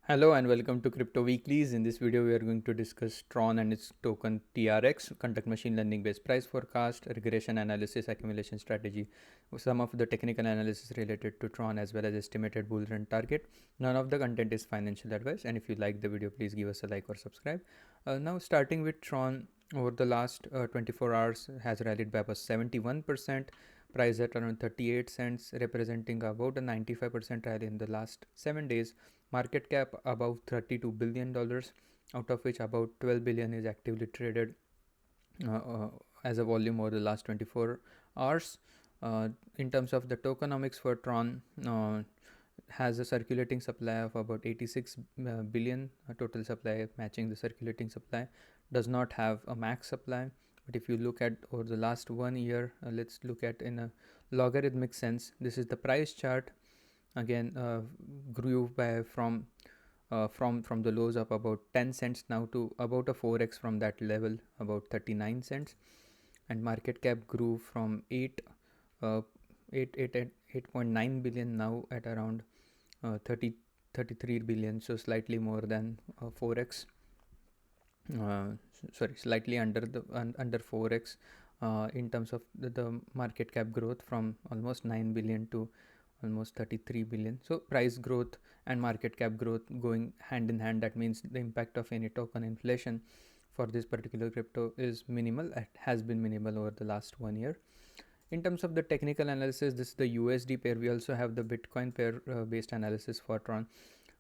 Hello and welcome to Crypto Weeklies. In this video, we are going to discuss Tron and its token TRX, conduct machine learning based price forecast, regression analysis, accumulation strategy, some of the technical analysis related to Tron as well as estimated bull run target. None of the content is financial advice, and if you like the video, please give us a like or subscribe. Now, starting with Tron, over the last 24 hours has rallied by about 71%, price at around 38 cents, representing about a 95% rally in the last 7 days. Market cap above $32 billion, out of which about 12 billion is actively traded as a volume over the last 24 hours. In terms of the tokenomics for Tron, has a circulating supply of about 86 billion, total supply matching the circulating supply, does not have a max supply. But if you look at over the last 1 year, let's look at in a logarithmic sense. This is the price chart. Again, grew by from the lows of about 10 cents now to about a 4x from that level, about 39 cents, and market cap grew from 8.9 billion now at around 33 billion, so slightly more than 4x. Slightly under 4x in terms of the market cap growth, from almost 9 billion to almost 33 billion. So price growth and market cap growth going hand in hand. That means the impact of any token inflation for this particular crypto is minimal. It has been minimal over the last 1 year. In terms of the technical analysis, this is the USD pair. We also have the Bitcoin pair based analysis for Tron.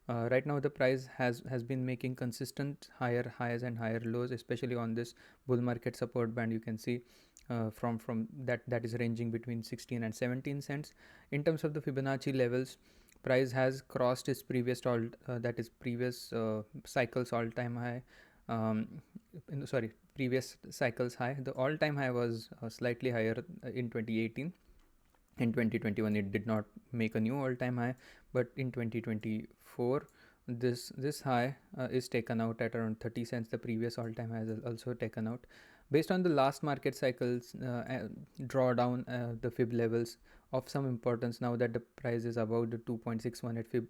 Right now the price has been making consistent higher highs and higher lows, especially on this bull market support band. You can see from that is ranging between 16 and 17 cents. In terms of the Fibonacci levels, price has crossed its previous previous cycles all-time high. Previous cycles high. The all-time high was slightly higher in 2018. In 2021 it did not make a new all-time high, but in 2024 this high is taken out at around 30 cents. The previous all-time high is also taken out. Based on the last market cycles drawdown, the fib levels of some importance now that the price is about the 2.61 at fib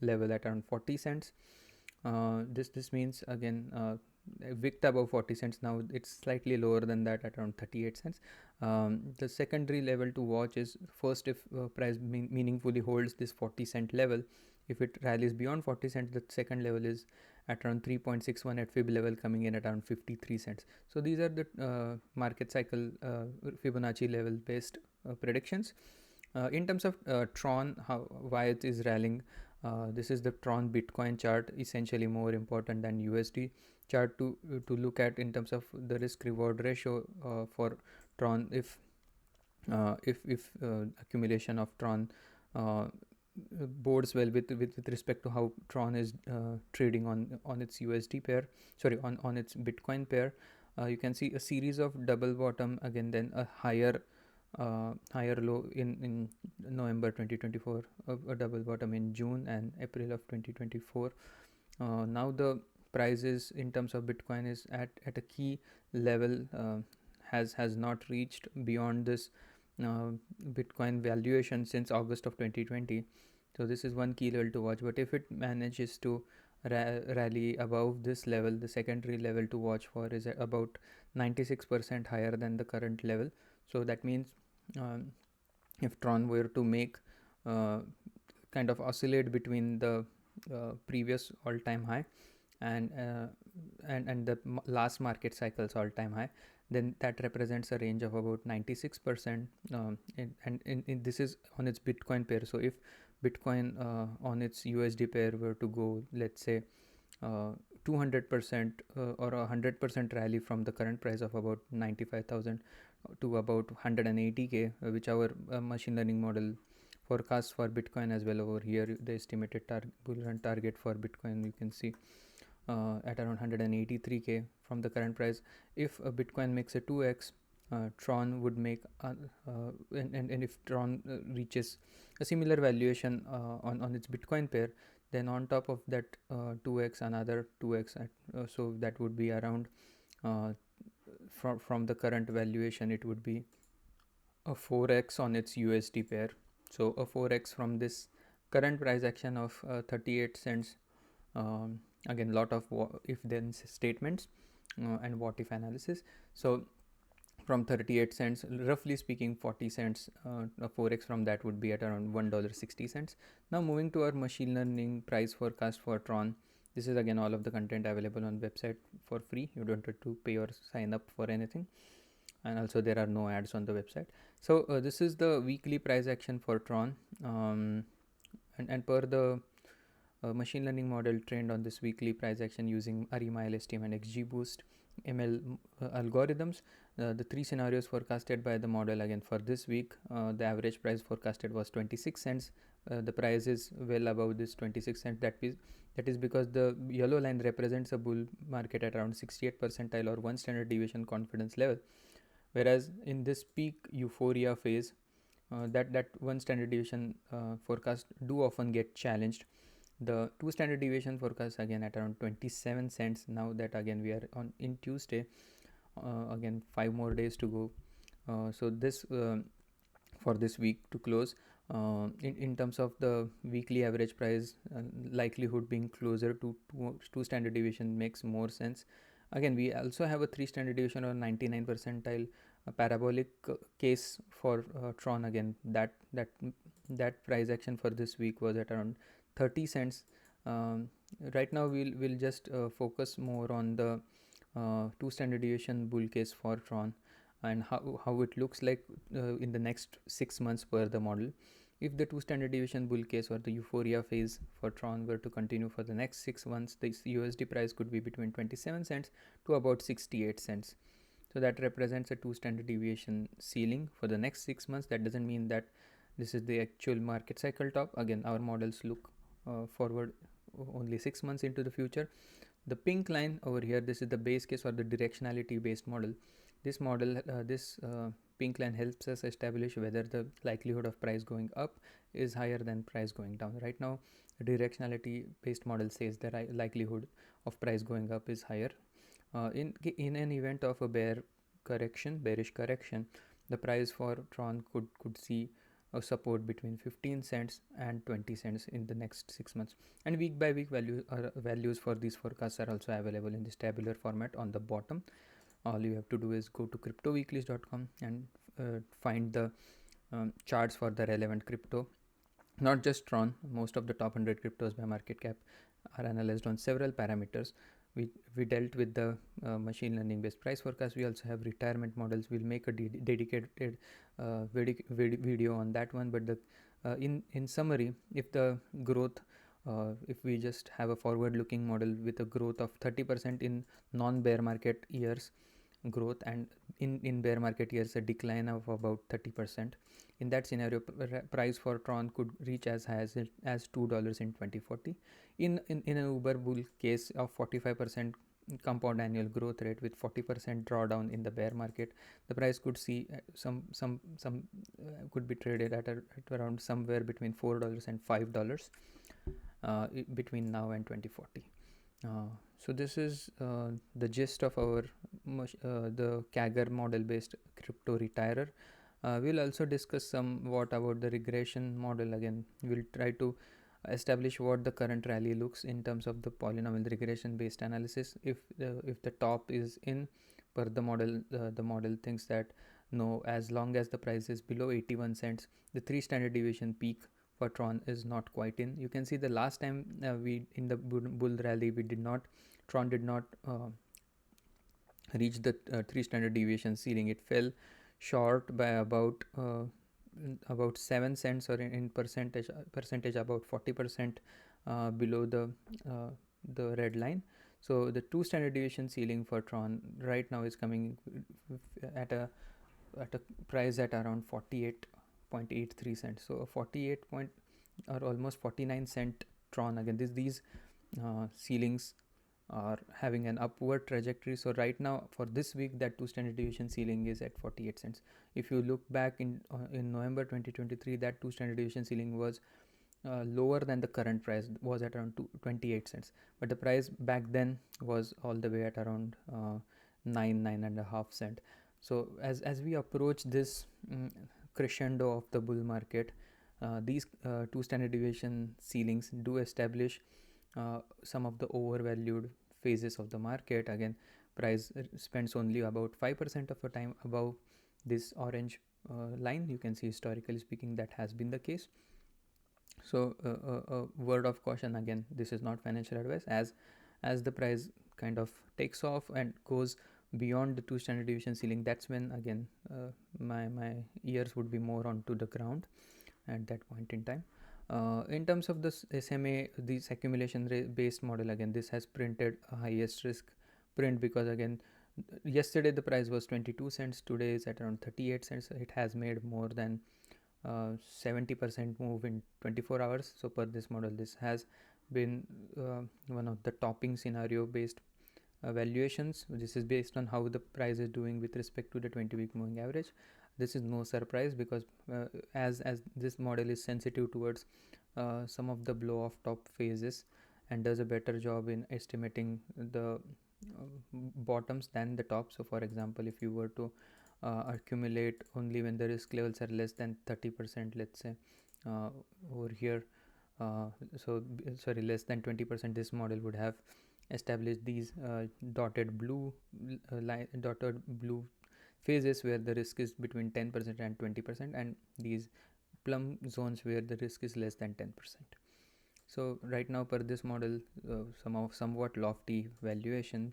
level at around 40 cents. This means again wicked above 40 cents. Now it's slightly lower than that at around 38 cents. The secondary level to watch is first if price meaningfully holds this 40 cent level. If it rallies beyond 40 cents, the second level is at around 3.61 at fib level, coming in at around 53 cents. So these are the market cycle Fibonacci level based predictions. In terms of Tron, why it is rallying, this is the Tron Bitcoin chart, essentially more important than USD chart to look at in terms of the risk reward ratio for Tron. If accumulation of Tron bodes well with respect to how Tron is trading on its USD pair, on its Bitcoin pair, you can see a series of double bottom, again then a higher low in November 2024, a double bottom in June and April of 2024. Now the prices in terms of Bitcoin is at a key level, has not reached beyond this Bitcoin valuation since August of 2020. So this is one key level to watch. But if it manages to rally above this level, the secondary level to watch for is about 96% higher than the current level. So that means if Tron were to make kind of oscillate between the previous all-time high and the last market cycle's all-time high, then that represents a range of about 96%. And this is on its Bitcoin pair. So if Bitcoin on its USD pair were to go, let's say 200% or 100% rally from the current price of about 95,000 to about 180k, which our machine learning model forecasts for Bitcoin as well. Over here the estimated bull run target for Bitcoin you can see at around 183k from the current price. If Bitcoin makes a 2x, Tron would make and if Tron reaches a similar valuation on its Bitcoin pair, then on top of that 2x, another 2x, so that would be around from the current valuation it would be a 4x on its USD pair. So a 4x from this current price action of 38 cents Again, lot of if then statements and what if analysis. So from 38 cents, roughly speaking 40 cents, 4x from that would be at around $1.60. Now moving to our machine learning price forecast for Tron. This is again all of the content available on website for free. You don't have to pay or sign up for anything, and also there are no ads on the website. So this is the weekly price action for Tron, and per the machine learning model trained on this weekly price action using ARIMA, LSTM and XGBoost ML algorithms. The three scenarios forecasted by the model again for this week, the average price forecasted was 26 cents. The price is well above this 26 cents. That is because the yellow line represents a bull market at around 68 percentile or 1 standard deviation confidence level, whereas in this peak euphoria phase, that 1 standard deviation forecast do often get challenged. The 2 standard deviation forecast again at around 27 cents. Now that again we are on in Tuesday, again 5 more days to go. So this for this week to close, in terms of the weekly average price, likelihood being closer to 2 standard deviation makes more sense. Again, we also have a 3 standard deviation or 99 percentile parabolic case for Tron. Again, that price action for this week was at around 30 cents. Right now we'll just focus more on the 2 standard deviation bull case for Tron and how it looks like in the next 6 months per the model. If the 2 standard deviation bull case or the euphoria phase for Tron were to continue for the next 6 months, the USD price could be between 27 cents to about 68 cents. So that represents a 2 standard deviation ceiling for the next 6 months. That doesn't mean that this is the actual market cycle top. Again, our models look forward only 6 months into the future. The pink line over here, this is the base case or the directionality based model. This model, this pink line helps us establish whether the likelihood of price going up is higher than price going down. Right now, the directionality based model says the likelihood of price going up is higher. In an event of a bearish correction, the price for Tron could see a support between 15 cents and 20 cents in the next 6 months. And week by week values for these forecasts are also available in this tabular format on the bottom. All you have to do is go to cryptoweeklies.com and find the charts for the relevant crypto. Not just Tron, most of the top 100 cryptos by market cap are analyzed on several parameters. We dealt with the machine learning based price forecast. We also have retirement models. We'll make a dedicated video on that one. But the in summary, if the growth, if we just have a forward looking model with a growth of 30% in non bear market years growth, and in bear market years a decline of about 30%, in that scenario price for Tron could reach as high as $2 in 2040. In an uber bull case of 45% compound annual growth rate with 40% drawdown in the bear market, the price could see some could be traded at around somewhere between $4 and $5 between now and 2040. So this is the gist of our the CAGR model based crypto retirer. We'll also discuss somewhat about the regression model. Again, we'll try to establish what the current rally looks in terms of the polynomial regression based analysis. If the top is in per the model, the model thinks that no, as long as the price is below 81 cents, the 3 standard deviation peak for Tron is not quite in. You can see the last time we in the bull rally Tron did not reach the 3 standard deviation ceiling. It fell short by about 7 cents, or in percentage about 40% below the red line. So the 2 standard deviation ceiling for Tron right now is coming at a price at around 48.83 cents. So a 48 point or almost 49 cent Tron. Again, these ceilings are having an upward trajectory. So right now for this week, that 2 standard deviation ceiling is at 48 cents. If you look back in November 2023, that 2 standard deviation ceiling was lower than the current price, was at around 28 cents, but the price back then was all the way at around 9.5 cent. So as we approach this crescendo of the bull market, these 2 standard deviation ceilings do establish some of the overvalued phases of the market. Again, price spends only about 5% of the time above this orange line. You can see historically speaking that has been the case. So a word of caution, again, this is not financial advice. As the price kind of takes off and goes beyond the 2 standard deviation ceiling, that's when again my ears would be more onto the ground at that point in time. In terms of this SMA, this accumulation based model, again, this has printed a highest risk print, because again, yesterday the price was 22 cents, today is at around 38 cents. It has made more than 70% move in 24 hours. So per this model, this has been one of the topping scenario based valuations. This is based on how the price is doing with respect to the 20-week moving average. This is no surprise, because as this model is sensitive towards some of the blow off top phases and does a better job in estimating the bottoms than the top. So for example, if you were to accumulate only when the risk levels are less than 30%, let's say over here, less than 20%, this model would have established these dotted blue phases where the risk is between 10% and 20%, and these plum zones where the risk is less than 10%. So right now, per this model, somewhat lofty valuation,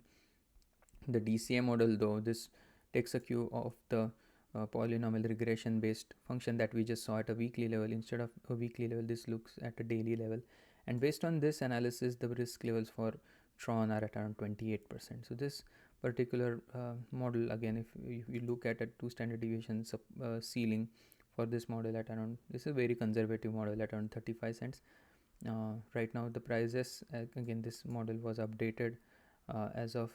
the DCA model, though, this takes a cue of the polynomial regression based function that we just saw at a weekly level. Instead of a weekly level, this looks at a daily level, and based on this analysis, the risk levels for Tron are at around 28%. So this particular model, again, if you look at a 2 standard deviation ceiling for this model at around, this is a very conservative model at around 35 cents. Right now the prices, again, this model was updated as of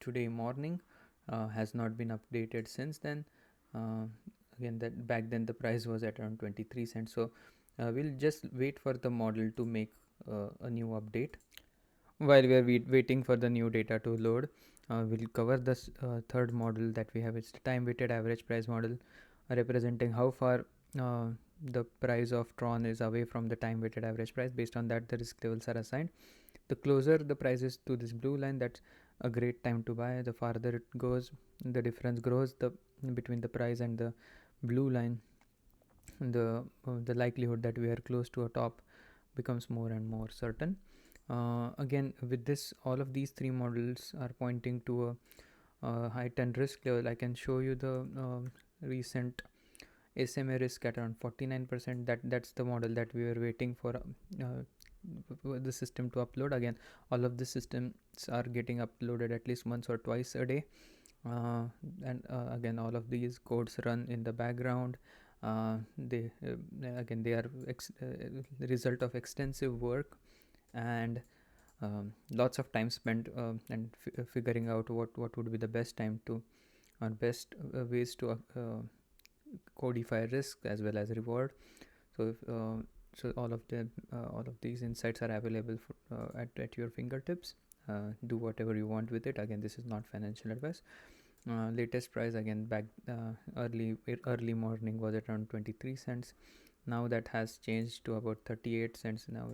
today morning, has not been updated since then. Again, that back then the price was at around 23 cents. So we'll just wait for the model to make a new update. While we are waiting for the new data to load, we'll cover this third model that we have. It's the time weighted average price model, representing how far the price of Tron is away from the time weighted average price. Based on that, the risk levels are assigned. The closer the price is to this blue line, that's a great time to buy. The farther it goes, the difference grows between the price and the blue line. The likelihood that we are close to a top becomes more and more certain. Again, with this, all of these three models are pointing to a heightened risk level. I can show you the recent SMA risk at around 49%. That's the model that we were waiting for the system to upload. Again, all of the systems are getting uploaded at least once or twice a day, and again, all of these codes run in the background. They are the result of extensive work and lots of time spent and figuring out what would be the best time to or best ways to codify risk as well as reward. So so all of these insights are available at your fingertips. Do whatever you want with it. Again, this is not financial advice. Latest price, again, back early morning was at around 23 cents. Now that has changed to about 38 cents. Now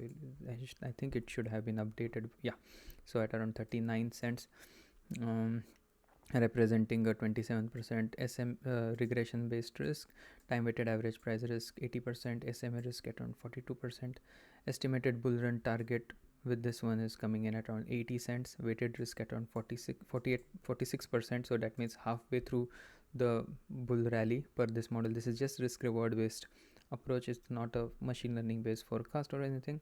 I think it should have been updated. Yeah, so at around 39 cents, representing a 27% regression based risk, time weighted average price risk 80%, SMA risk at around 42%. Estimated bull run target with this one is coming in at around 80 cents, weighted risk at around 46%. So that means halfway through the bull rally per this model. This is just risk reward based approach. It's not a machine learning based forecast or anything.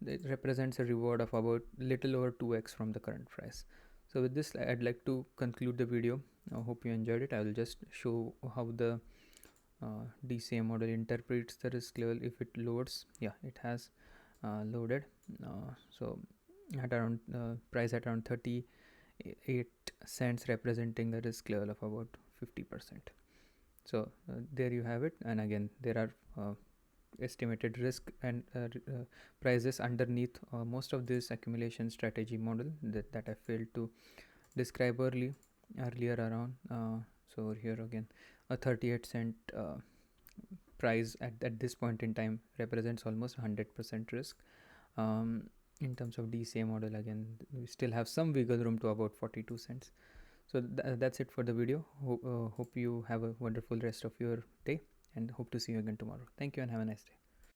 It represents a reward of about little over 2x from the current price. So with this, I'd like to conclude the video. I hope you enjoyed it. I will just show how the DCA model interprets the risk level if it loads. Yeah, it has loaded. So at around price at around 38 cents, representing the risk level of about 50%. So there you have it. And again, there are estimated risk and prices underneath most of this accumulation strategy model that I failed to describe earlier around. So here again, a 38 cent price at this point in time represents almost 100% risk. In terms of DCA model, again, we still have some wiggle room to about 42 cents. So that's it for the video. Hope you have a wonderful rest of your day, and hope to see you again tomorrow. Thank you and have a nice day.